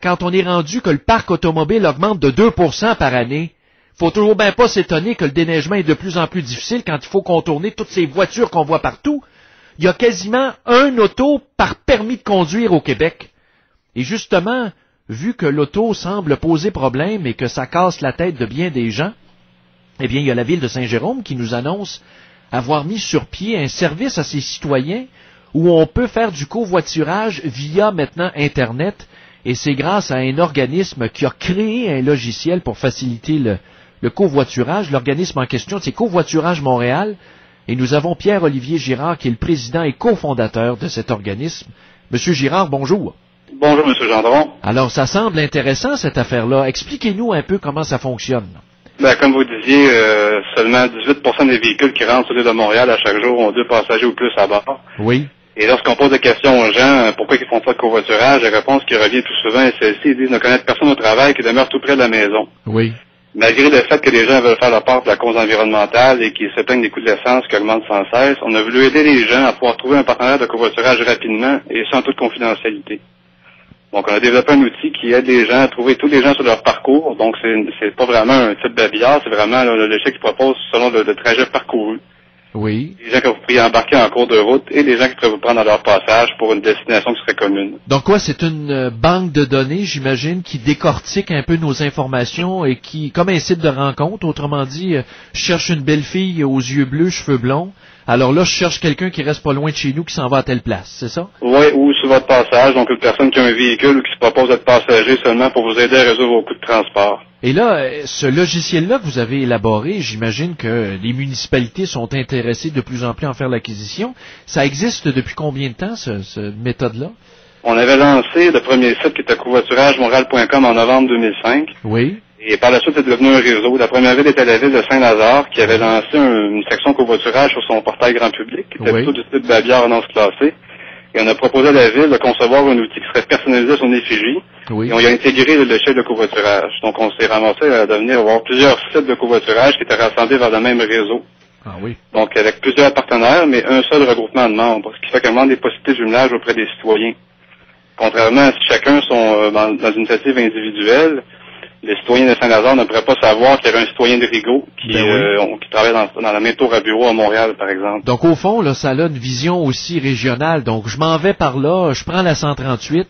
quand on est rendu que le parc automobile augmente de 2% par année, faut toujours bien pas s'étonner que le déneigement est de plus en plus difficile quand il faut contourner toutes ces voitures qu'on voit partout. Il y a quasiment un auto par permis de conduire au Québec. Et justement, vu que l'auto semble poser problème et que ça casse la tête de bien des gens, eh bien, il y a la ville de Saint-Jérôme qui nous annonce avoir mis sur pied un service à ses citoyens où on peut faire du covoiturage via maintenant Internet. Et c'est grâce à un organisme qui a créé un logiciel pour faciliter le covoiturage. L'organisme en question, c'est Covoiturage Montréal. Et nous avons Pierre-Olivier Girard, qui est le président et cofondateur de cet organisme. Monsieur Girard, bonjour. Bonjour, Monsieur Gendron. Alors, ça semble intéressant, cette affaire-là. Expliquez-nous un peu comment ça fonctionne. Ben, comme vous disiez, seulement 18% des véhicules qui rentrent sur l'île de Montréal à chaque jour ont 2 passagers ou plus à bord. Oui. Et lorsqu'on pose des questions aux gens, pourquoi ils font pas de covoiturage, la réponse qui revient plus souvent est celle-ci. Ils disent ne connaître personne au travail qui demeure tout près de la maison. Oui. Malgré le fait que les gens veulent faire leur part de la cause environnementale et qu'ils se plaignent des coûts de l'essence qui augmentent sans cesse, on a voulu aider les gens à pouvoir trouver un partenaire de covoiturage rapidement et sans toute confidentialité. Donc, on a développé un outil qui aide les gens à trouver tous les gens sur leur parcours. Donc, c'est pas vraiment un type d'habillard, c'est vraiment le logiciel qui propose selon le trajet parcouru. Oui. Les gens que vous pourriez embarquer en cours de route et les gens qui pourraient vous prendre à leur passage pour une destination qui serait commune. Donc quoi, c'est une banque de données, j'imagine, qui décortique un peu nos informations et qui, comme un site de rencontre, autrement dit, je cherche une belle fille aux yeux bleus, cheveux blonds. Alors là, je cherche quelqu'un qui reste pas loin de chez nous, qui s'en va à telle place, c'est ça? Oui, ou sur votre passage, donc une personne qui a un véhicule ou qui se propose d'être passager seulement pour vous aider à résoudre vos coûts de transport. Et là, ce logiciel-là que vous avez élaboré, j'imagine que les municipalités sont intéressées de plus en plus à en faire l'acquisition. Ça existe depuis combien de temps, cette méthode-là? On avait lancé le premier site qui était covoituragemontréal.com en novembre 2005. Oui. Et par la suite, c'est devenu un réseau. La première ville était la ville de Saint-Lazare, qui avait lancé une section covoiturage sur son portail grand public, qui était plutôt du type babillard annonce classée. Et on a proposé à la ville de concevoir un outil qui serait personnalisé à son effigie. Oui. Et on y a intégré le logiciel de covoiturage. Donc, on s'est ramassé à devenir avoir plusieurs sites de covoiturage qui étaient rassemblés vers le même réseau. Ah oui. Donc, avec plusieurs partenaires, mais un seul regroupement de membres, ce qui fait qu'on demande des possibilités de jumelage auprès des citoyens. Contrairement à si chacun sont dans une initiative individuelle, les citoyens de Saint-Lazare ne pourraient pas savoir qu'il y avait un citoyen de Rigaud qui travaille dans la même tour à bureau à Montréal, par exemple. Donc, au fond, là, ça a une vision aussi régionale. Donc, je m'en vais par là, je prends la 138,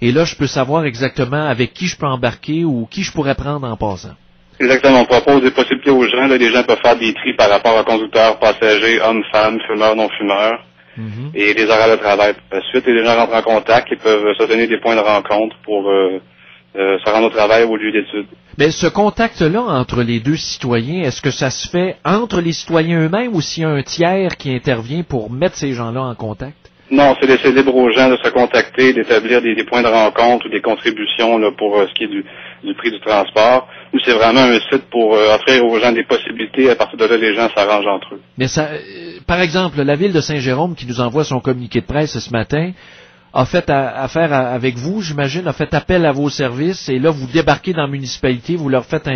et là, je peux savoir exactement avec qui je peux embarquer ou qui je pourrais prendre en passant. Exactement. On propose des possibilités aux gens. Là, les gens peuvent faire des tris par rapport à conducteurs, passagers, hommes, femmes, fumeurs, non-fumeurs, et les horaires de travail par la suite. Et les gens rentrent en contact et peuvent se donner des points de rencontre pour se rendre au travail au lieu d'études. Mais ce contact-là entre les deux citoyens, est-ce que ça se fait entre les citoyens eux-mêmes ou s'il y a un tiers qui intervient pour mettre ces gens-là en contact? Non, c'est laisser libre aux gens de se contacter, d'établir des points de rencontre ou des contributions là, pour ce qui est du prix du transport. Nous, c'est vraiment un site pour offrir aux gens des possibilités. À partir de là, les gens s'arrangent entre eux. Mais ça, par exemple, la ville de Saint-Jérôme qui nous envoie son communiqué de presse ce matin a fait affaire avec vous, j'imagine, a fait appel à vos services et là, vous débarquez dans la municipalité, vous leur faites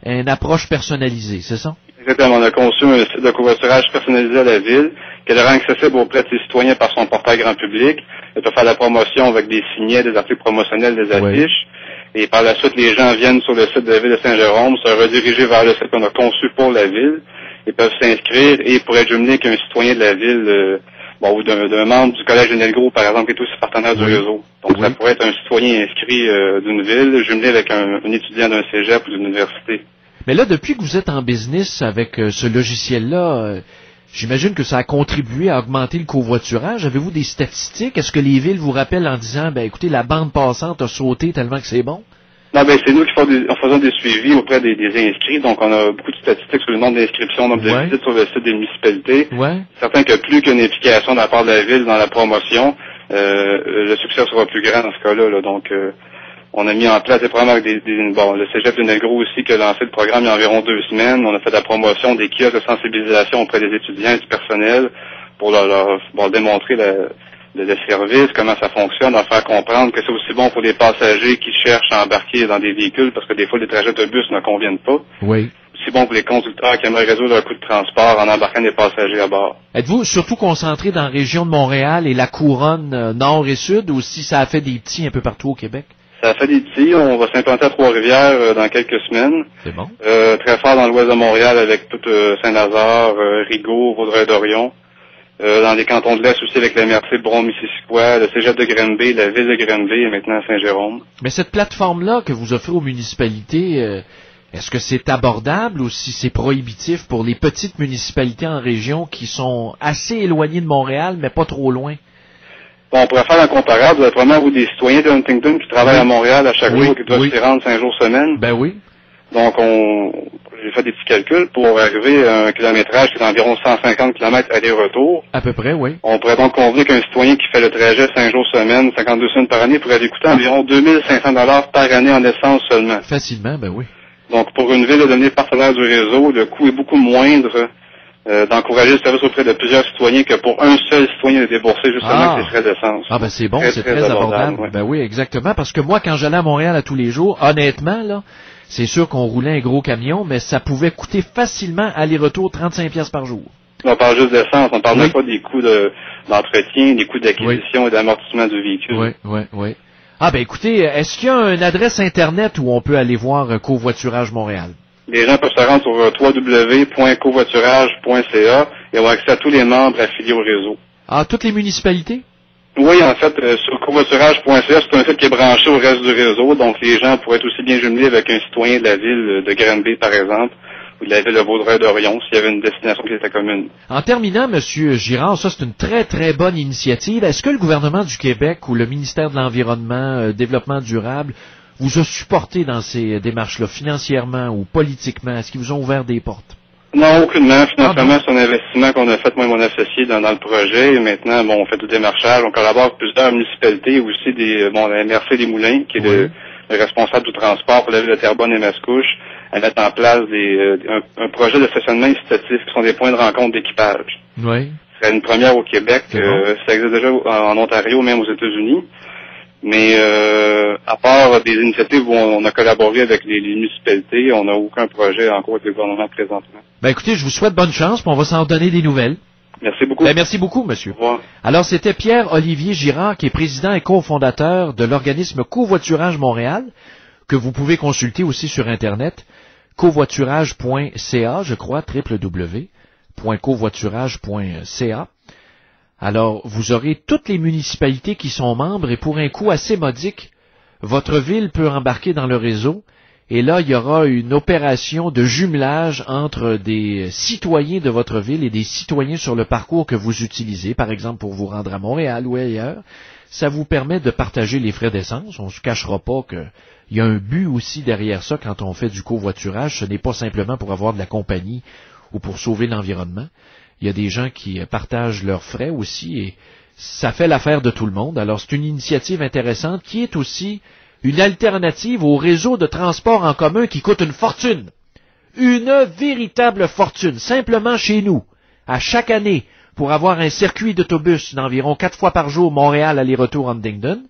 une approche personnalisée, c'est ça? Exactement. On a conçu un site de covoiturage personnalisé à la ville qui le rend accessible auprès de ses citoyens par son portail grand public. Il peut faire la promotion avec des signets, des articles promotionnels, des affiches. Oui. Et par la suite, les gens viennent sur le site de la ville de Saint-Jérôme, se rediriger vers le site qu'on a conçu pour la ville. Ils peuvent s'inscrire et pour être jumelés qu'un citoyen de la ville ou d'un membre du Collège de Nelgro, par exemple, qui est aussi partenaire du réseau. Donc, ça pourrait être un citoyen inscrit d'une ville, jumelé avec un étudiant d'un cégep ou d'une université. Mais là, depuis que vous êtes en business avec ce logiciel-là, j'imagine que ça a contribué à augmenter le covoiturage. Avez-vous des statistiques? Est-ce que les villes vous rappellent en disant, écoutez, la bande passante a sauté tellement que c'est bon? Non, c'est nous qui faisons des suivis auprès des inscrits. Donc, on a beaucoup de statistiques sur le nombre d'inscriptions, nombre de visites sur le site des municipalités. Certain que plus qu'une implication de la part de la ville dans la promotion, le succès sera plus grand dans ce cas-là. Là. Donc, on a mis en place des programmes avec le cégep de Nelgro aussi qui a lancé le programme il y a environ 2 semaines. On a fait de la promotion des kiosques de sensibilisation auprès des étudiants et du personnel pour leur démontrer le service, comment ça fonctionne, leur faire comprendre que c'est aussi bon pour les passagers qui cherchent à embarquer dans des véhicules parce que des fois les trajets de bus ne conviennent pas. Oui. C'est bon pour les conducteurs qui aimeraient résoudre leur coût de transport en embarquant des passagers à bord. Êtes-vous surtout concentré dans la région de Montréal et la couronne nord et sud ou si ça a fait des petits un peu partout au Québec? Ça fait des petits. On va s'implanter à Trois-Rivières dans quelques semaines. C'est bon. Très fort dans l'ouest de Montréal avec tout Saint-Lazare, Rigaud, Vaudreuil-Dorion. Dans les cantons de l'Est aussi avec la MRC de Bron-Missisquoi, le cégep de Granby, la ville de Granby et maintenant Saint-Jérôme. Mais cette plateforme-là que vous offrez aux municipalités, est-ce que c'est abordable ou si c'est prohibitif pour les petites municipalités en région qui sont assez éloignées de Montréal, mais pas trop loin? Bon, on pourrait faire un comparable. Premièrement, vous, des citoyens de Huntington qui travaillent à Montréal à chaque jour, qui doivent s'y rendre 5 jours semaine. Ben oui. Donc, j'ai fait des petits calculs pour arriver à un kilométrage qui est d'environ 150 km aller-retour. À peu près, oui. On pourrait donc convenir qu'un citoyen qui fait le trajet 5 jours semaine, 52 semaines par année, pourrait lui coûter environ 2500 $ par année en essence seulement. Facilement, ben oui. Donc, pour une ville de devenir partenaire du réseau, le coût est beaucoup moindre d'encourager le service auprès de plusieurs citoyens que pour un seul citoyen de débourser justement ses frais d'essence. Ah ben c'est bon, c'est très abordable. Ouais. Ben oui, exactement, parce que moi, quand j'allais à Montréal à tous les jours, honnêtement, là, c'est sûr qu'on roulait un gros camion, mais ça pouvait coûter facilement aller-retour 35 $ par jour. On parle juste d'essence, on parle même pas des coûts d'entretien, des coûts d'acquisition et d'amortissement du véhicule. Oui. Ah ben écoutez, est-ce qu'il y a une adresse Internet où on peut aller voir Covoiturage Montréal? Les gens peuvent se rendre sur www.covoiturage.ca et avoir accès à tous les membres affiliés au réseau. Ah, toutes les municipalités? Oui, en fait, sur covoiturage.ca, c'est un site qui est branché au reste du réseau, donc les gens pourraient être aussi bien jumelés avec un citoyen de la ville de Granby, par exemple, ou de la ville de Vaudreuil-Dorion, s'il y avait une destination qui était commune. En terminant, Monsieur Girard, ça c'est une très très bonne initiative. Est-ce que le gouvernement du Québec ou le ministère de l'Environnement, Développement durable, vous a supporté dans ces démarches-là, financièrement ou politiquement? Est-ce qu'ils vous ont ouvert des portes? Non, aucunement. Financièrement, c'est un investissement qu'on a fait, moi et mon associé, dans le projet. Et maintenant, on fait du démarchage. On collabore avec plusieurs municipalités, aussi la MRC des Moulins, qui est le responsable du transport pour la ville de Terrebonne et Mascouche, à mettre en place un projet de stationnement incitatif qui sont des points de rencontre d'équipage. Oui. Ce serait une première au Québec. Ça existe déjà en Ontario, même aux États-Unis. Mais à part des initiatives où on a collaboré avec les municipalités, on n'a aucun projet en cours avec le gouvernement présentement. Ben écoutez, je vous souhaite bonne chance, puis on va s'en donner des nouvelles. Merci beaucoup. Ben merci beaucoup, monsieur. Au revoir. Alors, c'était Pierre-Olivier Girard, qui est président et cofondateur de l'organisme Covoiturage Montréal, que vous pouvez consulter aussi sur Internet, covoiturage.ca, je crois, www.covoiturage.ca. Alors, vous aurez toutes les municipalités qui sont membres et pour un coût assez modique, votre ville peut embarquer dans le réseau et là, il y aura une opération de jumelage entre des citoyens de votre ville et des citoyens sur le parcours que vous utilisez, par exemple pour vous rendre à Montréal ou ailleurs. Ça vous permet de partager les frais d'essence. On ne se cachera pas qu'il y a un but aussi derrière ça quand on fait du covoiturage. Ce n'est pas simplement pour avoir de la compagnie ou pour sauver l'environnement. Il y a des gens qui partagent leurs frais aussi et ça fait l'affaire de tout le monde. Alors c'est une initiative intéressante qui est aussi une alternative au réseau de transport en commun qui coûte une fortune. Une véritable fortune. Simplement chez nous, à chaque année, pour avoir un circuit d'autobus d'environ 4 fois par jour Montréal aller-retour Huntingdon,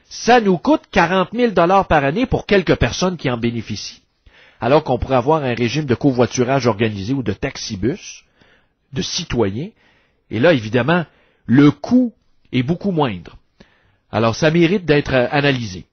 ça nous coûte 40 000 $ par année pour quelques personnes qui en bénéficient. Alors qu'on pourrait avoir un régime de covoiturage organisé ou de taxibus, de citoyens, et là, évidemment, le coût est beaucoup moindre. Alors, ça mérite d'être analysé.